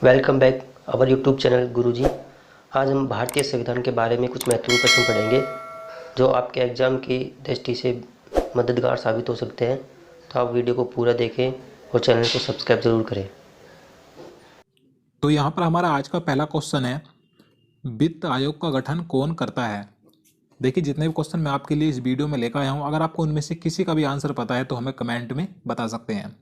Welcome back our YouTube channel Guruji. आज हम भारतीय संविधान के बारे में कुछ महत्वपूर्ण प्रश्न पढ़ेंगे जो आपके एग्ज़ाम की दृष्टि से मददगार साबित हो सकते हैं। तो आप वीडियो को पूरा देखें और चैनल को सब्सक्राइब ज़रूर करें। तो यहाँ पर हमारा आज का पहला क्वेश्चन है, वित्त आयोग का गठन कौन करता है। देखिए, जितने भी क्वेश्चन मैं आपके लिए इस वीडियो में लेकर आया हूँ, अगर आपको उनमें से किसी का भी आंसर पता है तो हमें कमेंट में बता सकते हैं।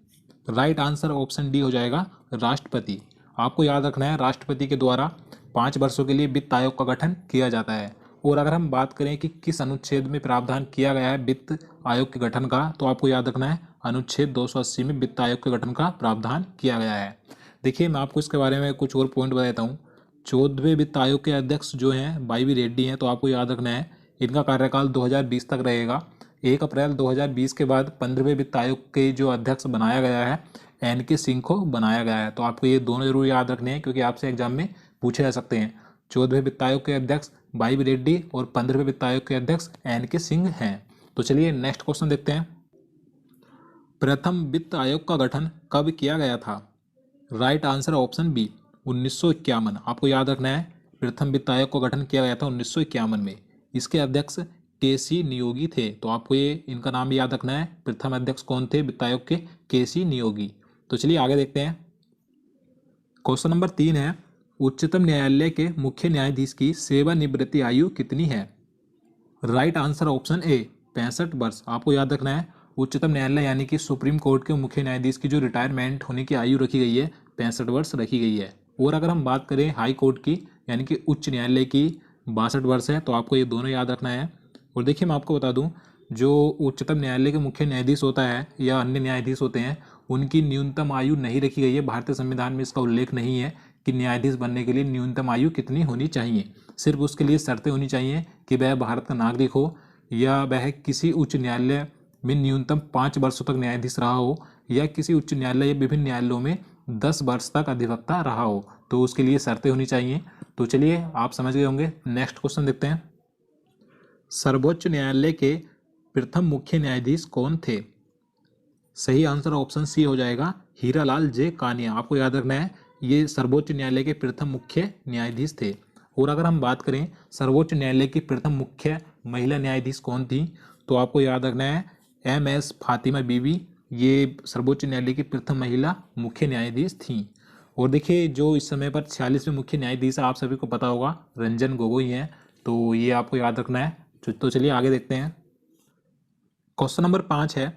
राइट आंसर ऑप्शन डी हो जाएगा, राष्ट्रपति। आपको याद रखना है, राष्ट्रपति के द्वारा 5 वर्षों के लिए वित्त आयोग का गठन किया जाता है। और अगर हम बात करें कि किस अनुच्छेद में प्रावधान किया गया है वित्त आयोग के गठन का, तो आपको याद रखना है अनुच्छेद 280 में वित्त आयोग के गठन का प्रावधान किया गया है। देखिए, मैं आपको इसके बारे में कुछ और पॉइंट बता देता हूँ। 14वें वित्त आयोग के अध्यक्ष जो हैं वाई रेड्डी हैं, तो आपको याद रखना है इनका कार्यकाल 2020 तक रहेगा। 1 अप्रैल 2020 के बाद 15वें वित्त आयोग के जो अध्यक्ष बनाया गया है, एन के सिंह को बनाया गया है। तो आपको ये दोनों जरूर याद रखने हैं क्योंकि आपसे एग्जाम में पूछे जा सकते हैं। 14वें वित्त आयोग के अध्यक्ष वाई रेड्डी और 15वें वित्त आयोग के अध्यक्ष एन के सिंह हैं। तो चलिए नेक्स्ट क्वेश्चन देखते हैं। प्रथम वित्त आयोग का गठन कब किया गया था। Right answer option B, 1951। आपको याद रखना है प्रथम वित्त आयोग का गठन किया गया था 1951 में। इसके अध्यक्ष के सी नियोगी थे। तो आपको ये इनका नाम याद रखना है। प्रथम अध्यक्ष कौन थे वित्त आयोग के सी नियोगी। तो चलिए आगे देखते हैं। क्वेश्चन नंबर 3 है, उच्चतम न्यायालय के मुख्य न्यायाधीश की सेवानिवृत्ति आयु कितनी है। राइट आंसर ऑप्शन ए, 65 वर्ष। आपको याद रखना है उच्चतम न्यायालय यानी कि सुप्रीम कोर्ट के मुख्य न्यायाधीश की जो रिटायरमेंट होने की आयु रखी गई है, 65 वर्ष रखी गई है। और अगर हम बात करें हाई कोर्ट की यानी कि उच्च न्यायालय की, 62 वर्ष है। तो आपको ये दोनों याद रखना है। और देखिए, मैं आपको बता दूं, जो उच्चतम न्यायालय के मुख्य न्यायाधीश होता है या अन्य न्यायाधीश होते हैं, उनकी न्यूनतम आयु नहीं रखी गई है। भारतीय संविधान में इसका उल्लेख नहीं है कि न्यायाधीश बनने के लिए न्यूनतम आयु कितनी होनी चाहिए। सिर्फ उसके लिए शर्तें होनी चाहिए कि वह भारत का नागरिक हो या वह किसी उच्च न्यायालय में न्यूनतम 5 वर्षों तक न्यायाधीश रहा हो या किसी उच्च न्यायालय या विभिन्न न्यायालयों में 10 वर्ष तक अधिवक्ता रहा हो। तो उसके लिए शर्तें होनी चाहिए। तो चलिए, आप समझ गए होंगे। नेक्स्ट क्वेश्चन देखते हैं। सर्वोच्च न्यायालय के प्रथम मुख्य न्यायाधीश कौन थे। सही आंसर ऑप्शन सी हो जाएगा, हीरालाल जे कानिया। आपको याद रखना है ये सर्वोच्च न्यायालय के प्रथम मुख्य न्यायाधीश थे। और अगर हम बात करें सर्वोच्च न्यायालय की प्रथम मुख्य महिला न्यायाधीश कौन थी, तो आपको याद रखना है एम एस फातिमा बीवी। ये सर्वोच्च न्यायालय की प्रथम महिला मुख्य न्यायाधीश थीं। और देखिए, जो इस समय पर 46वें मुख्य न्यायाधीश है, आप सभी को पता होगा, रंजन गोगोई हैं। तो ये आपको याद रखना है। तो चलिए आगे देखते हैं। क्वेश्चन नंबर 5 है,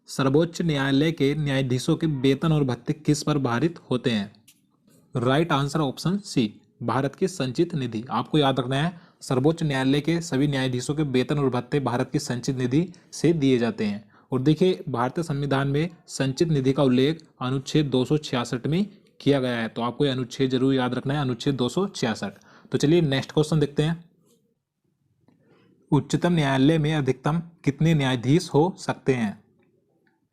सर्वोच्च न्यायालय के न्यायाधीशों के वेतन और भत्ते किस पर भारित होते हैं। Right answer option C, Bharat की संचित निधि। आपको याद रखना है सर्वोच्च न्यायालय के सभी न्यायाधीशों के वेतन और भत्ते भारत की संचित निधि से दिए जाते हैं। और देखिए, भारतीय संविधान में संचित निधि का उल्लेख अनुच्छेद 266 में किया गया है। तो आपको ये अनुच्छेद जरूर याद रखना है, अनुच्छेद 266। तो चलिए नेक्स्ट क्वेश्चन देखते हैं। उच्चतम न्यायालय में अधिकतम कितने न्यायाधीश हो सकते हैं।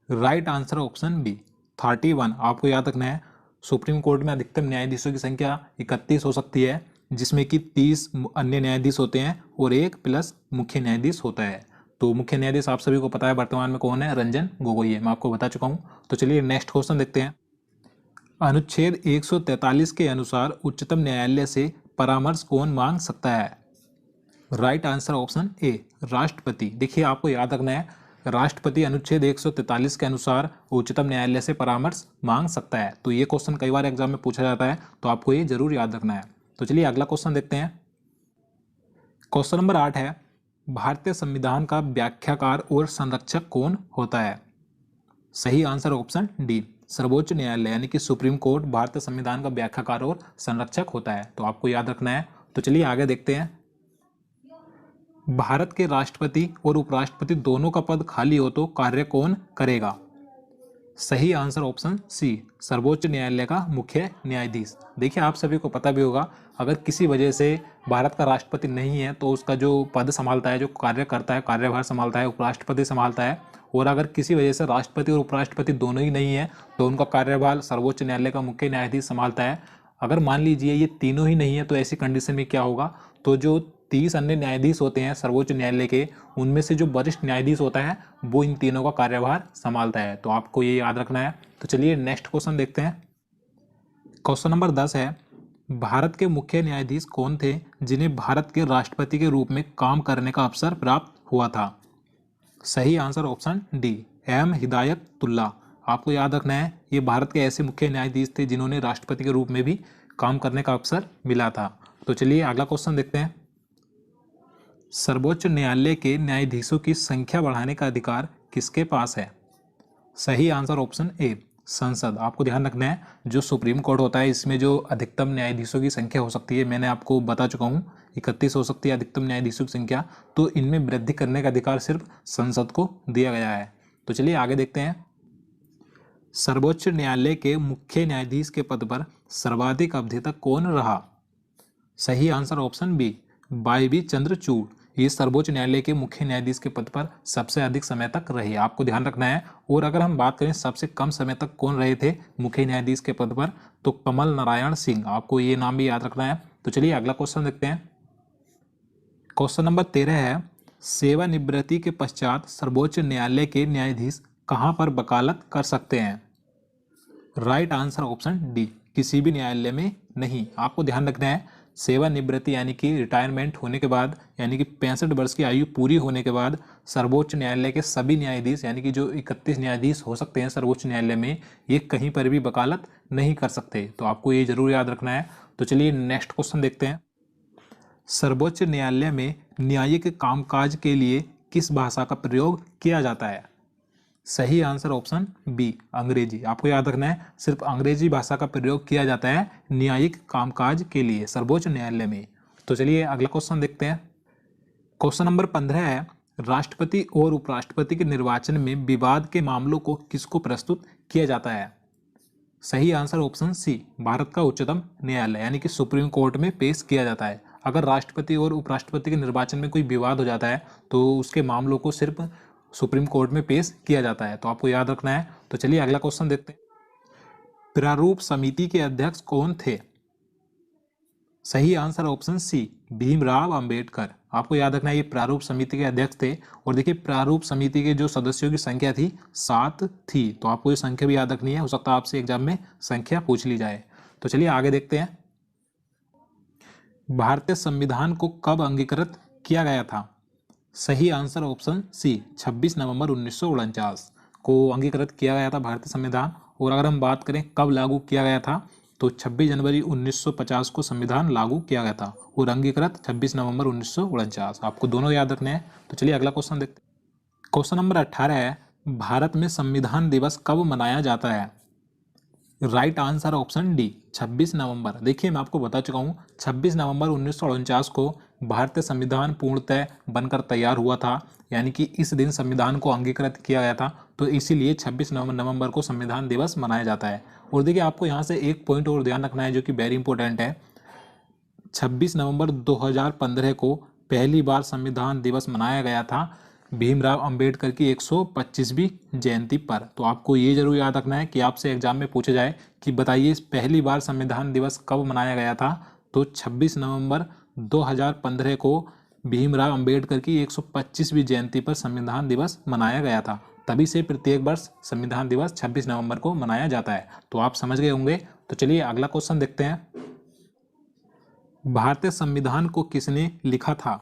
Right answer option B, 31। आपको याद रखना है सुप्रीम कोर्ट में अधिकतम न्यायाधीशों की संख्या 31 हो सकती है, जिसमें कि 30 अन्य न्यायाधीश होते हैं और 1 प्लस मुख्य न्यायाधीश होता है। तो मुख्य न्यायाधीश आप सभी को पता है वर्तमान में कौन है, रंजन गोगोई है। मैं आपको बता चुका हूँ। तो चलिए नेक्स्ट क्वेश्चन देखते हैं। अनुच्छेद 143 के अनुसार उच्चतम न्यायालय से परामर्श कौन मांग सकता है। राइट आंसर ऑप्शन ए, राष्ट्रपति। देखिए, आपको याद रखना है राष्ट्रपति अनुच्छेद 143 के अनुसार उच्चतम न्यायालय से परामर्श मांग सकता है। तो ये क्वेश्चन कई बार एग्जाम में पूछा जाता है, तो आपको ये जरूर याद रखना है। तो चलिए अगला क्वेश्चन देखते हैं। क्वेश्चन नंबर 8 है, भारतीय संविधान का व्याख्याकार और संरक्षक कौन होता है। सही आंसर ऑप्शन डी, सर्वोच्च न्यायालय यानी कि सुप्रीम कोर्ट भारतीय संविधान का व्याख्याकार और संरक्षक होता है। तो आपको याद रखना है। तो चलिए आगे देखते हैं। भारत के राष्ट्रपति और उपराष्ट्रपति दोनों का पद खाली हो तो कार्य कौन करेगा। सही आंसर ऑप्शन सी, सर्वोच्च न्यायालय का मुख्य न्यायाधीश। देखिए, आप सभी को पता भी होगा, अगर किसी वजह से भारत का राष्ट्रपति नहीं है तो उसका जो पद संभालता है, जो कार्य करता है, कार्यभार संभालता है, उपराष्ट्रपति संभालता है। और अगर किसी वजह से राष्ट्रपति और उपराष्ट्रपति दोनों ही नहीं है तो उनका कार्यभार सर्वोच्च न्यायालय का मुख्य न्यायाधीश संभालता है। अगर मान लीजिए ये तीनों ही नहीं है तो ऐसी कंडीशन में क्या होगा, तो जो 30 अन्य न्यायाधीश होते हैं सर्वोच्च न्यायालय के, उनमें से जो वरिष्ठ न्यायाधीश होता है वो इन तीनों का कार्यभार संभालता है। तो आपको ये याद रखना है। तो चलिए नेक्स्ट क्वेश्चन देखते हैं। क्वेश्चन नंबर 10 है, भारत के मुख्य न्यायाधीश कौन थे जिन्हें भारत के राष्ट्रपति के रूप में काम करने का अवसर प्राप्त हुआ था? सही answer option D, M Hidayatullah. आपको याद रखना है, ये भारत के ऐसे मुख्य न्यायाधीश थे जिन्होंने राष्ट्रपति के रूप में भी काम करने का अवसर मिला था। तो चलिए अगला क्वेश्चन देखते हैं। सर्वोच्च न्यायालय के न्यायाधीशों की संख्या बढ़ाने का अधिकार किसके पास है? सही आंसर ऑप्शन ए, संसद। आपको ध्यान रखना है, जो सुप्रीम कोर्ट होता है इसमें जो अधिकतम न्यायाधीशों की संख्या हो सकती है, मैंने आपको बता चुका हूँ 31 हो सकती है अधिकतम न्यायाधीशों की संख्या, तो इनमें वृद्धि करने का अधिकार सिर्फ संसद को दिया गया है। तो चलिए आगे देखते हैं। सर्वोच्च न्यायालय के मुख्य न्यायाधीश के पद पर सर्वाधिक अवधि तक कौन रहा? सही answer option B, Y Chandrachud. ये सर्वोच्च न्यायालय के मुख्य न्यायाधीश के पद पर सबसे अधिक समय तक रहे, आपको ध्यान रखना है। और अगर हम बात करें सबसे कम समय तक कौन रहे थे मुख्य न्यायाधीश के पद पर, तो कमल नारायण सिंह। आपको ये नाम भी याद रखना है। तो चलिए अगला क्वेश्चन देखते हैं। क्वेश्चन नंबर 13 है, सेवानिवृत्ति के पश्चात सर्वोच्च न्यायालय के न्यायाधीश कहाँ पर वकालत कर सकते हैं? राइट आंसर ऑप्शन डी, किसी भी न्यायालय में नहीं। आपको ध्यान रखना है, सेवानिवृत्ति यानी कि रिटायरमेंट होने के बाद, यानी कि 65 वर्ष की आयु पूरी होने के बाद सर्वोच्च न्यायालय के सभी न्यायाधीश, यानी कि जो 31 न्यायाधीश हो सकते हैं सर्वोच्च न्यायालय में, ये कहीं पर भी वकालत नहीं कर सकते। तो आपको ये जरूर याद रखना है। तो चलिए नेक्स्ट क्वेश्चन देखते हैं। सर्वोच्च न्यायालय में न्यायिक कामकाज के लिए किस भाषा का प्रयोग किया जाता है? सही आंसर ऑप्शन बी, अंग्रेजी। आपको याद रखना है, सिर्फ अंग्रेजी भाषा का प्रयोग किया जाता है न्यायिक कामकाज के लिए सर्वोच्च न्यायालय में। तो चलिए अगला क्वेश्चन देखते हैं। क्वेश्चन नंबर 15 है, राष्ट्रपति और उपराष्ट्रपति के निर्वाचन में विवाद के मामलों को किसको प्रस्तुत किया जाता है? सही आंसर ऑप्शन सी, भारत का उच्चतम न्यायालय यानी कि सुप्रीम कोर्ट में पेश किया जाता है। अगर राष्ट्रपति और उपराष्ट्रपति के निर्वाचन में कोई विवाद हो जाता है तो उसके मामलों को सिर्फ सुप्रीम कोर्ट में पेश किया जाता है। तो आपको याद रखना है। तो चलिए अगला क्वेश्चन देखते हैं। प्रारूप समिति के अध्यक्ष कौन थे? सही answer option C, Bhimrao Ambedkar. आपको याद रखना है, ये प्रारूप समिति के अध्यक्ष थे। और देखिए प्रारूप समिति के जो सदस्यों की संख्या थी 7 थी। तो आपको ये संख्या भी याद रखनी है, हो सकता है आपसे एग्जाम में संख्या पूछ ली जाए। तो चलिए आगे देखते हैं। भारतीय संविधान को कब अंगीकृत किया गया था? सही आंसर ऑप्शन सी, 26 नवंबर 1949 को अंगीकृत किया गया था भारतीय संविधान। और अगर हम बात करें कब लागू किया गया था, तो 26 जनवरी 1950 को संविधान लागू किया गया था और अंगीकृत 26 नवंबर 1949। आपको दोनों याद रखने हैं। तो चलिए अगला क्वेश्चन देखते हैं। क्वेश्चन नंबर 18 है, भारत में संविधान दिवस कब मनाया जाता है? राइट आंसर ऑप्शन डी, 26 नवंबर। देखिए मैं आपको बता चुका हूँ, 26 नवंबर 1949 को भारतीय संविधान पूर्णतः बनकर तैयार हुआ था, यानी कि इस दिन संविधान को अंगीकृत किया गया था। तो इसीलिए 26 नवंबर को संविधान दिवस मनाया जाता है। और देखिए आपको यहाँ से एक पॉइंट और ध्यान रखना है जो कि वेरी इंपॉर्टेंट है। 26 नवंबर 2015 को पहली बार संविधान दिवस मनाया गया था भीमराव अंबेडकर की 125वीं जयंती पर। तो आपको ये जरूर याद रखना है कि आपसे एग्जाम में पूछा जाए कि बताइए पहली बार संविधान दिवस कब मनाया गया था, तो 26 नवंबर 2015 को भीमराव अंबेडकर की 125वीं जयंती पर संविधान दिवस मनाया गया था। तभी से प्रत्येक वर्ष संविधान दिवस 26 नवंबर को मनाया जाता है। तो आप समझ गए होंगे। तो चलिए अगला क्वेश्चन देखते हैं। भारतीय संविधान को किसने लिखा था?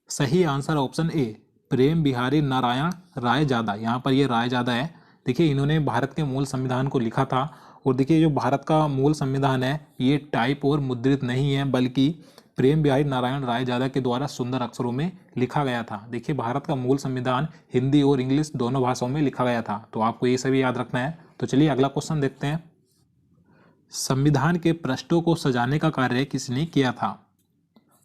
सही आंसर ऑप्शन ए, प्रेम बिहारी नारायण रायजादा। यहाँ पर ये रायजादा है। देखिए इन्होंने भारत के मूल संविधान को लिखा था। और देखिए जो भारत का मूल संविधान है ये टाइप और मुद्रित नहीं है, बल्कि प्रेम बिहारी नारायण रायजादा के द्वारा सुंदर अक्षरों में लिखा गया था। देखिए भारत का मूल संविधान हिंदी और इंग्लिश दोनों भाषाओं में लिखा गया था। तो आपको ये सभी याद रखना है। तो चलिए अगला क्वेश्चन देखते हैं। संविधान के पृष्ठों को सजाने का कार्य किसने किया था?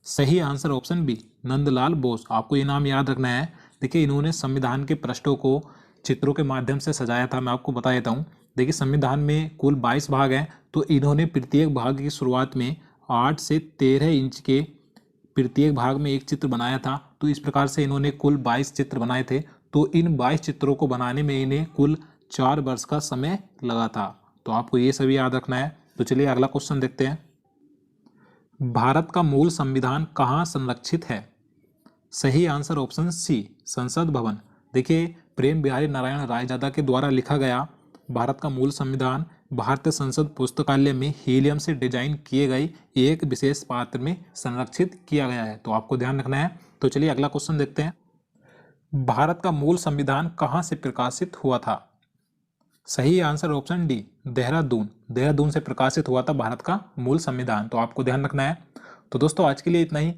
सही answer option B, Nandlal Bose. आपको ये नाम याद रखना है। देखिए इन्होंने संविधान के पृष्ठों को चित्रों के माध्यम से सजाया था। मैं आपको बता देता हूँ। देखिए संविधान में कुल 22 भाग हैं, तो इन्होंने प्रत्येक भाग की शुरुआत में 8 से 13 इंच के प्रत्येक भाग में एक चित्र बनाया था। तो इस प्रकार से इन्होंने कुल 22 चित्र बनाए थे। तो इन 22 चित्रों को बनाने में इन्हें कुल 4 वर्ष का समय लगा था। तो आपको ये सभी याद रखना है। तो चलिए अगला क्वेश्चन देखते हैं। भारत का मूल संविधान कहाँ संरक्षित है? सही आंसर ऑप्शन सी, संसद भवन। देखिए प्रेम बिहारी नारायण रायजादा के द्वारा लिखा गया भारत का मूल संविधान भारतीय संसद पुस्तकालय में हीलियम से डिजाइन किए गए एक विशेष पात्र में संरक्षित किया गया है। तो आपको ध्यान रखना है। तो चलिए अगला क्वेश्चन देखते हैं। भारत का मूल संविधान कहाँ से प्रकाशित हुआ था? सही answer option D, Dehradun. Dehradun से प्रकाशित हुआ था भारत का मूल संविधान। तो आपको ध्यान रखना है। तो दोस्तों आज के लिए इतना ही।